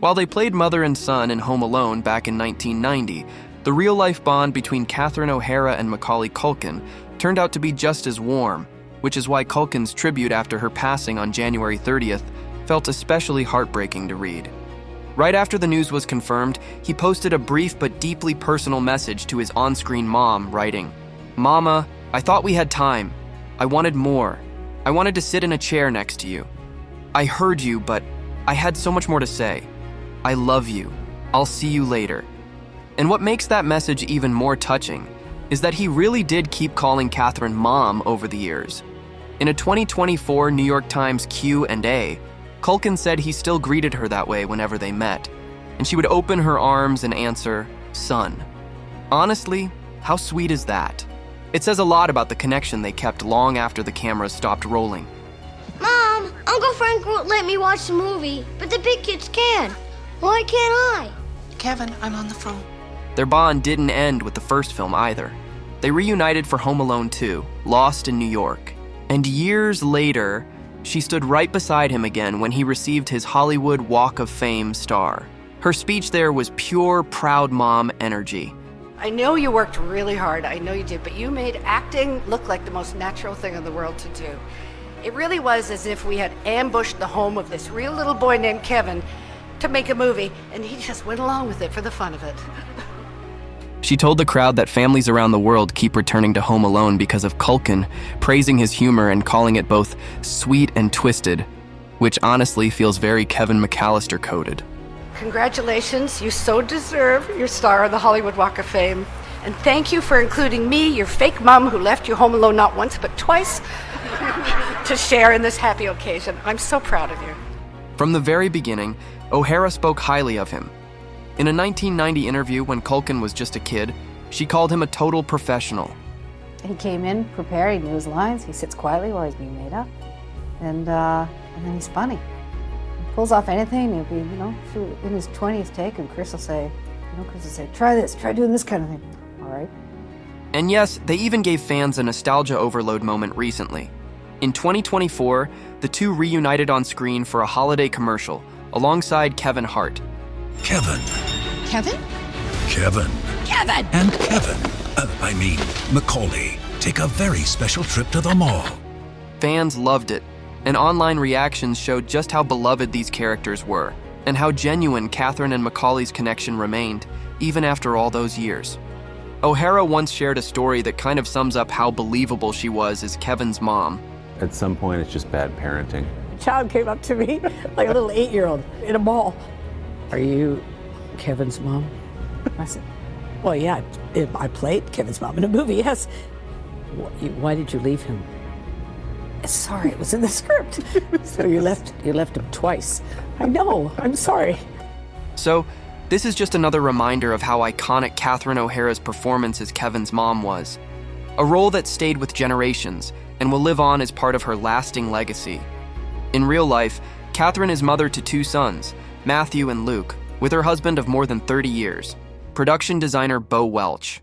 While they played mother and son in Home Alone back in 1990, the real-life bond between Catherine O'Hara and Macaulay Culkin turned out to be just as warm, which is why Culkin's tribute after her passing on January 30th felt especially heartbreaking to read. Right after the news was confirmed, he posted a brief but deeply personal message to his on-screen mom, writing, "Mama, I thought we had time. I wanted more. I wanted to sit in a chair next to you. I heard you, but I had so much more to say. I love you. I'll see you later." And what makes that message even more touching is that he really did keep calling Catherine Mom over the years. In a 2024 New York Times Q&A, Culkin said he still greeted her that way whenever they met, and she would open her arms and answer, "Son." Honestly, how sweet is that? It says a lot about the connection they kept long after the cameras stopped rolling. Mom, Uncle Frank won't let me watch the movie, but the big kids can. Why can't I? Kevin, I'm on the phone. Their bond didn't end with the first film either. They reunited for Home Alone 2, Lost in New York. And years later, she stood right beside him again when he received his Hollywood Walk of Fame star. Her speech there was pure, proud mom energy. I know you worked really hard, I know you did, but you made acting look like the most natural thing in the world to do. It really was as if we had ambushed the home of this real little boy named Kevin to make a movie, and he just went along with it for the fun of it. She told the crowd that families around the world keep returning to Home Alone because of Culkin, praising his humor and calling it both sweet and twisted, which honestly feels very Kevin McAllister coded. Congratulations, you so deserve your star on the Hollywood Walk of Fame. And thank you for including me, your fake mom who left you home alone not once but twice, to share in this happy occasion. I'm so proud of you. From the very beginning, O'Hara spoke highly of him. In a 1990 interview when Culkin was just a kid, she called him a total professional. He came in prepared, he knew his lines, he sits quietly while he's being made up, and then he's funny. He pulls off anything, he'll be, in his 20th take, and Chris will say, try this, try doing this kind of thing. All right. And yes, they even gave fans a nostalgia overload moment recently. In 2024, the two reunited on screen for a holiday commercial, alongside Kevin Hart. Kevin. Kevin? Kevin. Kevin! And Macaulay, take a very special trip to the mall. Fans loved it, and online reactions showed just how beloved these characters were, and how genuine Catherine and Macaulay's connection remained, even after all those years. O'Hara once shared a story that kind of sums up how believable she was as Kevin's mom. At some point, it's just bad parenting. A child came up to me, like a little 8-year-old, in a mall. "Are you Kevin's mom?" I said, "Well, yeah, I played Kevin's mom in a movie, yes." "Why did you leave him?" "Sorry, it was in the script." "So you left him twice." "I know, I'm sorry." So, this is just another reminder of how iconic Catherine O'Hara's performance as Kevin's mom was. A role that stayed with generations and will live on as part of her lasting legacy. In real life, Catherine is mother to 2 sons, Matthew and Luke, with her husband of more than 30 years, production designer Bo Welch.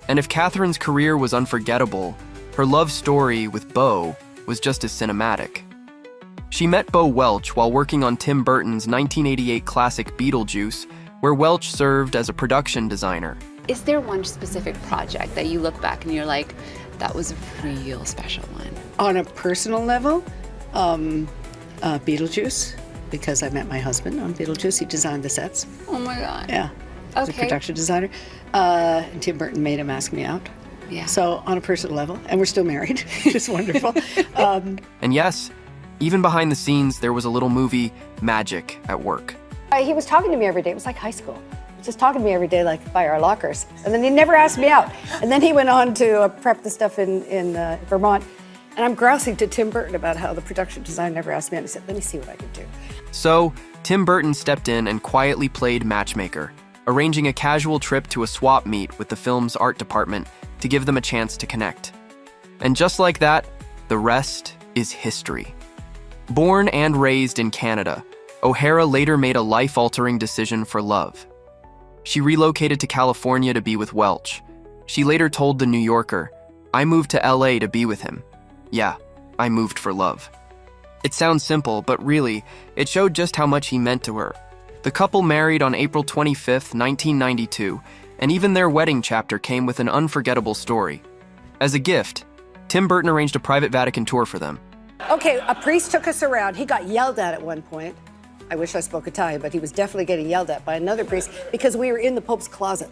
And if Catherine's career was unforgettable, her love story with Bo was just as cinematic. She met Bo Welch while working on Tim Burton's 1988 classic Beetlejuice, where Welch served as a production designer. Is there one specific project that you look back and you're like, that was a real special one? On a personal level, Beetlejuice, because I met my husband on Beetlejuice. He designed the sets. Oh my God. Yeah. He's a production designer. And Tim Burton made him ask me out. Yeah. So on a personal level, and we're still married, which is wonderful. And yes, even behind the scenes, there was a little movie magic at work. He was talking to me every day. It was like high school. Just talking to me every day, like by our lockers. And then he never asked me out. And then he went on to prep the stuff in Vermont. And I'm grousing to Tim Burton about how the production design never asked me out. He said, "Let me see what I can do." So, Tim Burton stepped in and quietly played matchmaker, arranging a casual trip to a swap meet with the film's art department to give them a chance to connect. And just like that, the rest is history. Born and raised in Canada, O'Hara later made a life-altering decision for love. She relocated to California to be with Welch. She later told The New Yorker, "I moved to LA to be with him. Yeah, I moved for love." It sounds simple, but really, it showed just how much he meant to her. The couple married on April 25, 1992, and even their wedding chapter came with an unforgettable story. As a gift, Tim Burton arranged a private Vatican tour for them. Okay, a priest took us around. He got yelled at one point. I wish I spoke Italian, but he was definitely getting yelled at by another priest because we were in the Pope's closet,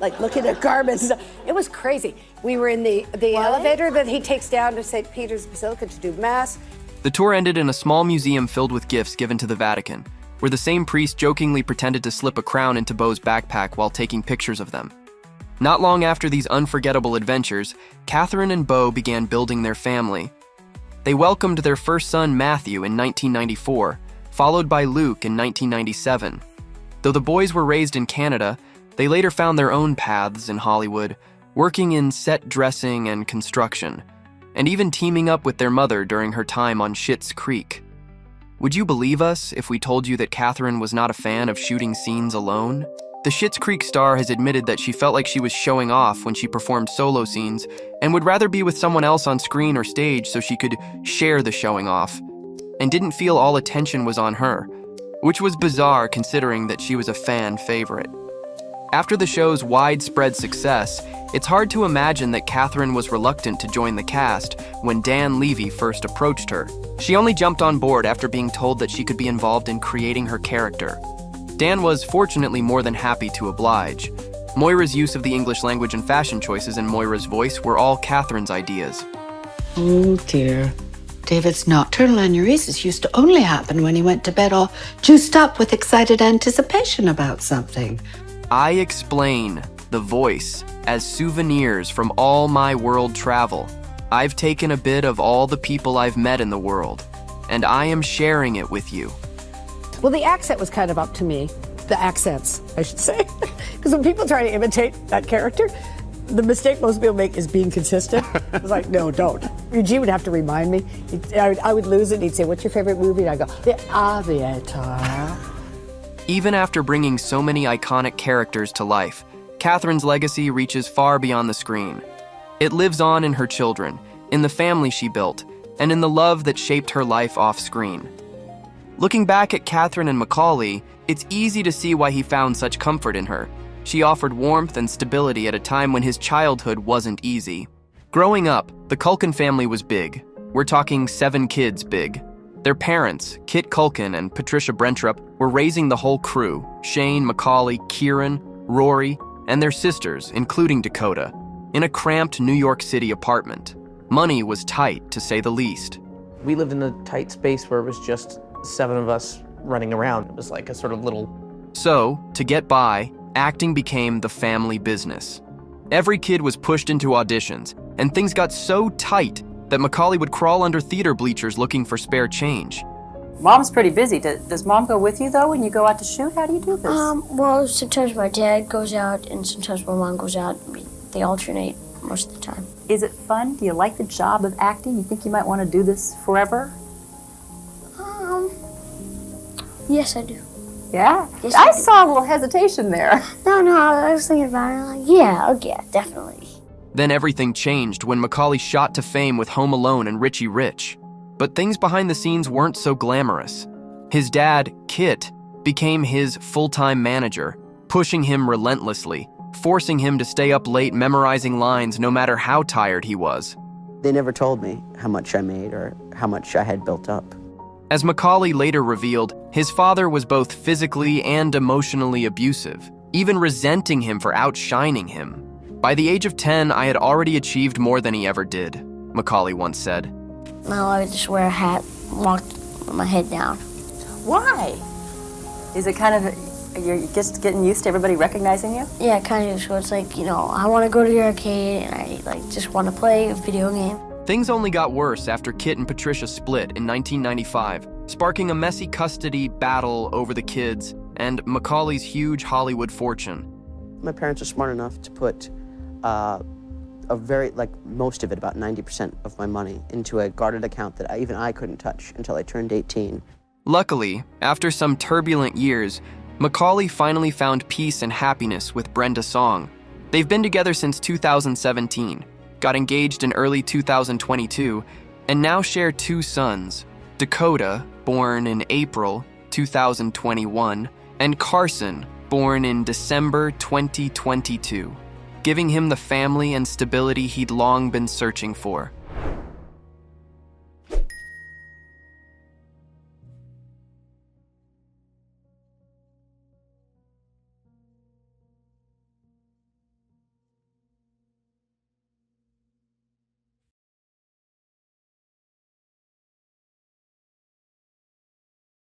like looking at garments. It was crazy. We were in the elevator that he takes down to St. Peter's Basilica to do Mass. The tour ended in a small museum filled with gifts given to the Vatican, where the same priest jokingly pretended to slip a crown into Beau's backpack while taking pictures of them. Not long after these unforgettable adventures, Catherine and Beau began building their family. They welcomed their first son, Matthew, in 1994, followed by Luke in 1997. Though the boys were raised in Canada, they later found their own paths in Hollywood, working in set dressing and construction, and even teaming up with their mother during her time on Schitt's Creek. Would you believe us if we told you that Catherine was not a fan of shooting scenes alone? The Schitt's Creek star has admitted that she felt like she was showing off when she performed solo scenes and would rather be with someone else on screen or stage so she could share the showing off, and didn't feel all attention was on her, which was bizarre considering that she was a fan favorite. After the show's widespread success, it's hard to imagine that Catherine was reluctant to join the cast when Dan Levy first approached her. She only jumped on board after being told that she could be involved in creating her character. Dan was fortunately more than happy to oblige. Moira's use of the English language and fashion choices in Moira's voice were all Catherine's ideas. Oh dear. David's nocturnal enuresis used to only happen when he went to bed all juiced up with excited anticipation about something. I explain the voice as souvenirs from all my world travel. I've taken a bit of all the people I've met in the world, and I am sharing it with you. Well, the accent was kind of up to me. The accents, I should say. Because when people try to imitate that character, the mistake most people make is being consistent. I was like, no, don't. Eugene would have to remind me. I would lose it. He'd say, what's your favorite movie? And I'd go, The Aviator. Even after bringing so many iconic characters to life, Catherine's legacy reaches far beyond the screen. It lives on in her children, in the family she built, and in the love that shaped her life off-screen. Looking back at Catherine and Macaulay, it's easy to see why he found such comfort in her. She offered warmth and stability at a time when his childhood wasn't easy. Growing up, the Culkin family was big. We're talking 7 kids big. Their parents, Kit Culkin and Patricia Brentrup, were raising the whole crew, Shane, Macaulay, Kieran, Rory, and their sisters, including Dakota, in a cramped New York City apartment. Money was tight, to say the least. We lived in a tight space where it was just 7 of us running around. It was like a sort of little... So, to get by, acting became the family business. Every kid was pushed into auditions, and things got so tight that Macaulay would crawl under theater bleachers looking for spare change. Mom's pretty busy. Does Mom go with you, though, when you go out to shoot? How do you do this? Well, sometimes my dad goes out, and sometimes my mom goes out. They alternate most of the time. Is it fun? Do you like the job of acting? You think you might want to do this forever? Yes, I do. Yeah? Yes, I saw a little hesitation there. No, I was thinking about it. Like, yeah, definitely. Then everything changed when Macaulay shot to fame with Home Alone and Richie Rich. But things behind the scenes weren't so glamorous. His dad, Kit, became his full-time manager, pushing him relentlessly, forcing him to stay up late memorizing lines no matter how tired he was. They never told me how much I made or how much I had built up. As Macaulay later revealed, his father was both physically and emotionally abusive, even resenting him for outshining him. By the age of 10, I had already achieved more than he ever did, Macaulay once said. Now I just wear a hat, walk with my head down. Why? Is it kind of, you're just getting used to everybody recognizing you? Yeah, kind of. So it's like, I want to go to the arcade and I just want to play a video game. Things only got worse after Kit and Patricia split in 1995, sparking a messy custody battle over the kids and Macaulay's huge Hollywood fortune. My parents are smart enough to put most of it, about 90% of my money, into a guarded account that even I couldn't touch until I turned 18. Luckily, after some turbulent years, Macaulay finally found peace and happiness with Brenda Song. They've been together since 2017, got engaged in early 2022, and now share 2 sons, Dakota, born in April 2021, and Carson, born in December 2022, giving him the family and stability he'd long been searching for.